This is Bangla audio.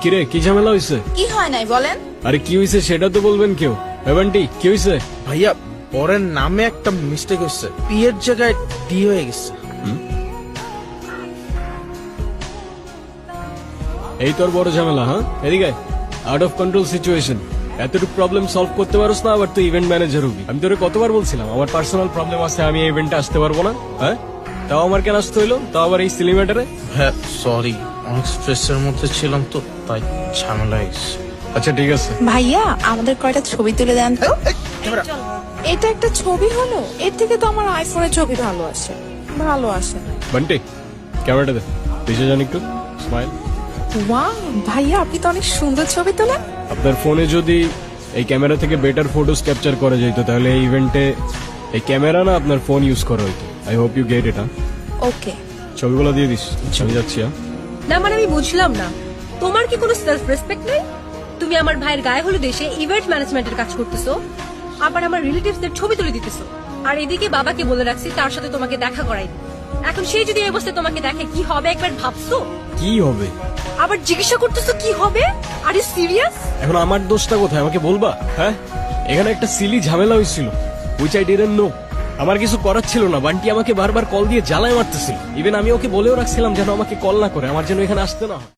কিরে কি ঝামেলা হইছে? কি হয় নাই বলেন? আরে কি হইছে সেটা তো বলবেন কেউ। এভান্টি কি হইছে? ভাইয়া পরের নামে একটা মিস্টেক হচ্ছে, পি এর জায়গায় ডি হয়ে গেছে। এই তোর বড় ঝামেলা। হ্যাঁ এদিকে আউট অফ কন্ট্রোল সিচুয়েশন, এতটুকু প্রবলেম সলভ করতে পারোস না, আবার তুই ইভেন্ট ম্যানেজার হবি। আমি তোরে কতবার বলছিলাম আমার পার্সোনাল প্রবলেম আছে, আমি এই ইভেন্টে আসতে পারবো না। হ্যাঁ তাও আমার কেন আসতে হইলো, তাও আবার এই সিলি ম্যাটারে? হ্যাঁ সরি, অনেক স্ট্রেসের মধ্যে ছিলাম তো, তাই ঝামেলা হয়ে গেছে। আচ্ছা ঠিক আছে। ভাইয়া আমাদের কয়টা ছবি তুলে দেন তো। এটা একটা ছবি হলো, এর থেকে তো আমার আইফোনের ছবি ভালো আসে। ভালো আসে না। বান্টি ক্যামেরাটা দে, পিছে যান একটু, স্মাইল। ওয়াও ভাইয়া আপনি তো অনেক সুন্দর ছবি তোলেন। আপনার ফোনে যদি এই ক্যামেরা থেকে বেটার ফটোস ক্যাপচার করা যেত তাহলে এই ইভেন্টে এই ক্যামেরা না আপনার ফোন ইউজ করা হইতো। I hope you get it. Okay ছবিগুলো দিয়ে দিস, আমি যাচ্ছি। না মানে আমি বুঝলাম না, তোমার কি কোনো সেলফ রেসপেক্ট নেই? তুমি আমার ভাইয়ের গায়ে হলুদ এসে ইভেন্ট ম্যানেজমেন্টের কাজ করতেছো, আবার আমার রিলেটিভসদের ছবি তুলে দিতেছো, আর এদিকে বাবাকে বলে রাখছি তার সাথে তোমাকে দেখা করাই। এখন সে যদি এই অবস্থায় তোমাকে দেখে কি হবে একবার ভাবছো? কি হবে? আবার জিজ্ঞাসা করতেছো কি হবে? Are you serious? এখন আমার দোষটা কোথায় আমাকে বলবা? হ্যাঁ এখানে একটা সিলি ঝামেলা হয়েছিল, উইচ আই ডিডন্ট নো। আমার কিছু করার ছিল না, বান্টি আমাকে বারবার কল দিয়ে জ্বালায় মারতেছিল। ইভেন আমি ওকে বলেও রাখছিলাম যেন আমাকে কল না করে, আমার যেন এখানে আসতে না হয়।